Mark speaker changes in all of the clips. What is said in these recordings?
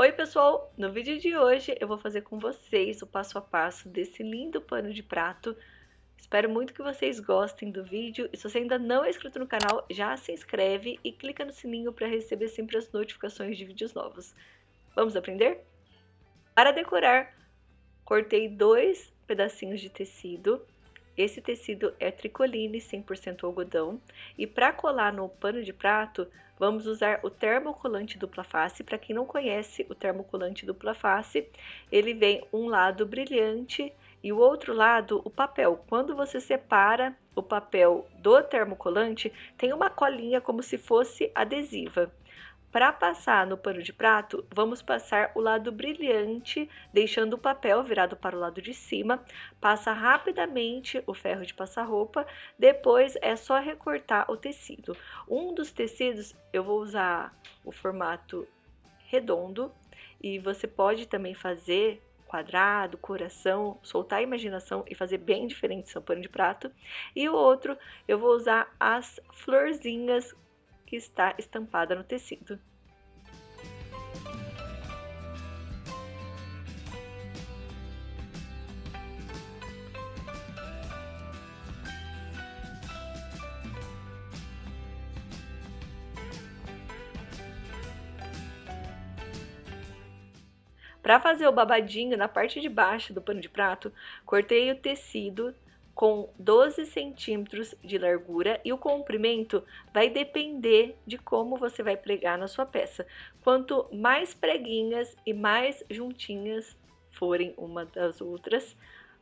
Speaker 1: Oi pessoal, no vídeo de hoje eu vou fazer com vocês o passo a passo desse lindo pano de prato. Espero muito que vocês gostem do vídeo e se você ainda não é inscrito no canal, já se inscreve e clica no sininho para receber sempre as notificações de vídeos novos. Vamos aprender? Para decorar, cortei 2 pedacinhos de tecido. Esse tecido é tricoline 100% algodão e para colar no pano de prato, vamos usar o termocolante dupla face. Para quem não conhece o termocolante dupla face, ele vem um lado brilhante e o outro lado o papel. Quando você separa o papel do termocolante, tem uma colinha como se fosse adesiva. Para passar no pano de prato, vamos passar o lado brilhante, deixando o papel virado para o lado de cima. Passa rapidamente o ferro de passar roupa, depois é só recortar o tecido. Um dos tecidos eu vou usar o formato redondo e você pode também fazer quadrado, coração, soltar a imaginação e fazer bem diferente seu pano de prato. E o outro eu vou usar as florzinhas que está estampada no tecido. Para fazer o babadinho na parte de baixo do pano de prato, cortei o tecido com 12 centímetros de largura e o comprimento vai depender de como você vai pregar na sua peça. Quanto mais preguinhas e mais juntinhas forem uma das outras,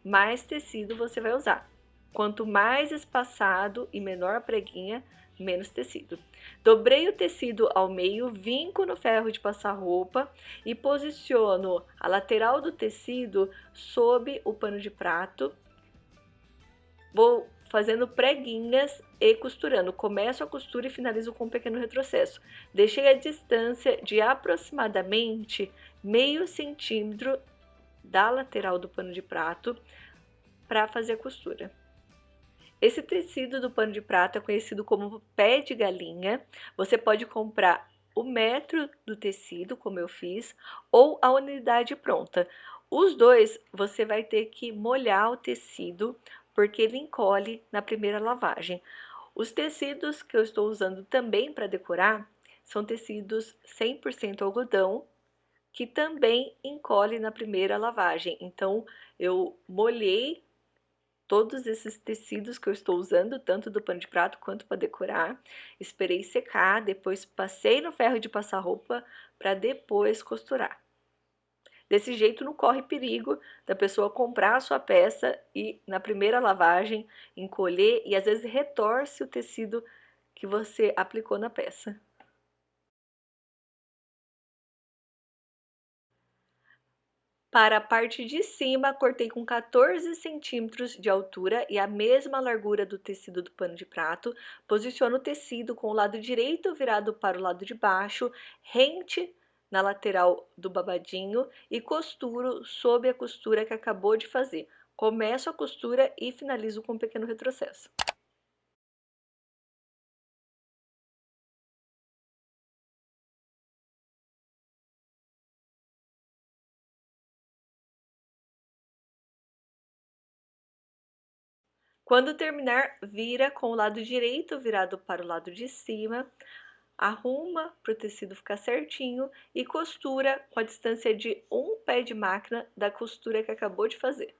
Speaker 1: mais tecido você vai usar. Quanto mais espaçado e menor a preguinha, menos tecido. Dobrei o tecido ao meio, vinco no ferro de passar roupa e posiciono a lateral do tecido sob o pano de prato. Vou fazendo preguinhas e costurando. Começo a costura e finalizo com um pequeno retrocesso. Deixei a distância de aproximadamente meio centímetro da lateral do pano de prato para fazer a costura. Esse tecido do pano de prato é conhecido como pé de galinha. Você pode comprar o metro do tecido, como eu fiz, ou a unidade pronta. Os dois você vai ter que molhar o tecido, porque ele encolhe na primeira lavagem. Os tecidos que eu estou usando também para decorar são tecidos 100% algodão, que também encolhe na primeira lavagem. Então, eu molhei todos esses tecidos que eu estou usando, tanto do pano de prato quanto para decorar. Esperei secar, depois passei no ferro de passar roupa para depois costurar. Desse jeito não corre perigo da pessoa comprar a sua peça e na primeira lavagem encolher e às vezes retorce o tecido que você aplicou na peça. Para a parte de cima, cortei com 14 centímetros de altura e a mesma largura do tecido do pano de prato. Posiciono o tecido com o lado direito virado para o lado de baixo, rente na lateral do babadinho e costuro sob a costura que acabou de fazer. Começo a costura e finalizo com um pequeno retrocesso. Quando terminar, vira com o lado direito virado para o lado de cima, arruma para o tecido ficar certinho e costura com a distância de um pé de máquina da costura que acabou de fazer.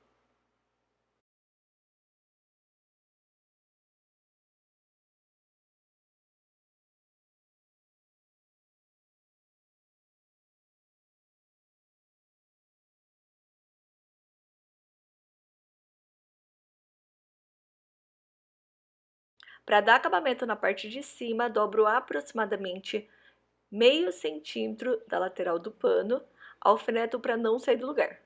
Speaker 1: Para dar acabamento na parte de cima, dobro aproximadamente meio centímetro da lateral do pano, alfineto para não sair do lugar.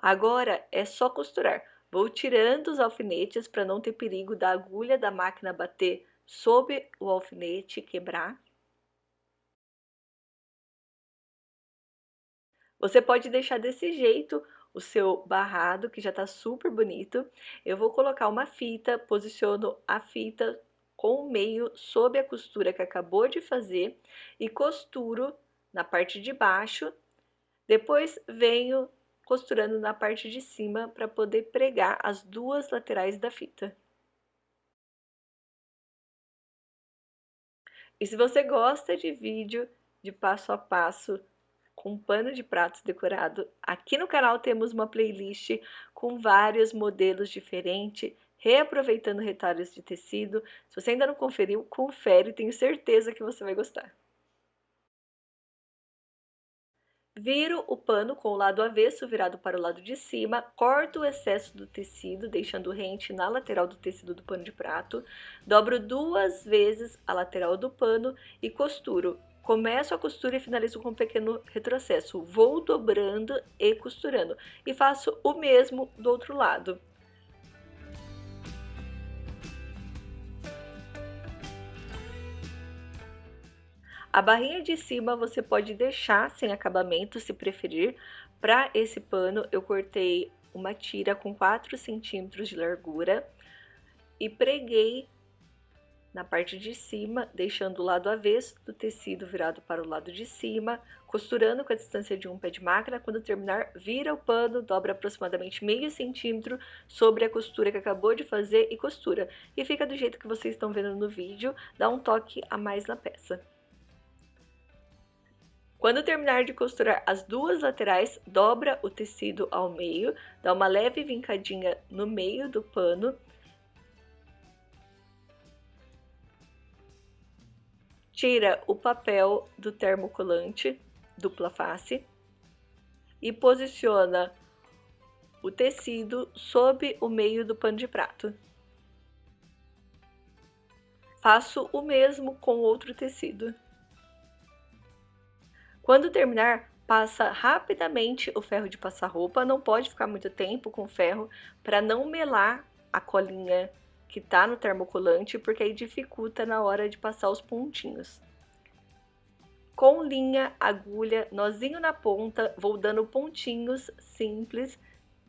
Speaker 1: Agora é só costurar. Vou tirando os alfinetes para não ter perigo da agulha da máquina bater sob o alfinete e quebrar. Você pode deixar desse jeito o seu barrado, que já está super bonito. Eu vou colocar uma fita, posiciono a fita com o meio sob a costura que acabou de fazer e costuro na parte de baixo. Depois venho costurando na parte de cima para poder pregar as duas laterais da fita. E se você gosta de vídeo de passo a passo com pano de pratos decorado, aqui no canal temos uma playlist com vários modelos diferentes, reaproveitando retalhos de tecido. Se você ainda não conferiu, confere, tenho certeza que você vai gostar. Viro o pano com o lado avesso virado para o lado de cima, corto o excesso do tecido, deixando rente na lateral do tecido do pano de prato, dobro 2 vezes a lateral do pano e costuro. Começo a costura e finalizo com um pequeno retrocesso. Vou dobrando e costurando. E faço o mesmo do outro lado. A barrinha de cima você pode deixar sem acabamento, se preferir. Para esse pano, eu cortei uma tira com 4 centímetros de largura e preguei na parte de cima, deixando o lado avesso do tecido virado para o lado de cima, costurando com a distância de um pé de máquina. Quando terminar, vira o pano, dobra aproximadamente meio centímetro sobre a costura que acabou de fazer e costura. E fica do jeito que vocês estão vendo no vídeo, dá um toque a mais na peça. Quando terminar de costurar as duas laterais, dobra o tecido ao meio, dá uma leve vincadinha no meio do pano. Tira o papel do termocolante dupla face e posiciona o tecido sob o meio do pano de prato. Faço o mesmo com outro tecido. Quando terminar, passa rapidamente o ferro de passar roupa, não pode ficar muito tempo com o ferro para não melar a colinha que tá no termocolante, porque aí dificulta na hora de passar os pontinhos. Com linha, agulha, nozinho na ponta, vou dando pontinhos simples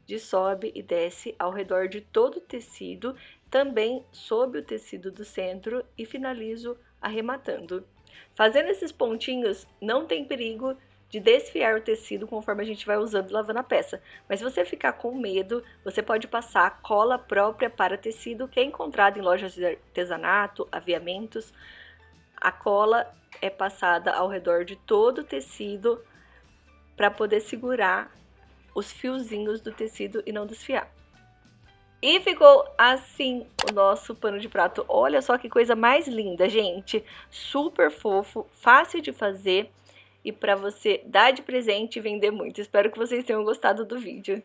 Speaker 1: de sobe e desce ao redor de todo o tecido, também sob o tecido do centro e finalizo arrematando. Fazendo esses pontinhos, não tem perigo de desfiar o tecido conforme a gente vai usando e lavando a peça. Mas se você ficar com medo, você pode passar cola própria para tecido, que é encontrada em lojas de artesanato, aviamentos. A cola é passada ao redor de todo o tecido para poder segurar os fiozinhos do tecido e não desfiar. E ficou assim o nosso pano de prato. Olha só que coisa mais linda, gente. Super fofo, fácil de fazer e para você dar de presente e vender muito. Espero que vocês tenham gostado do vídeo.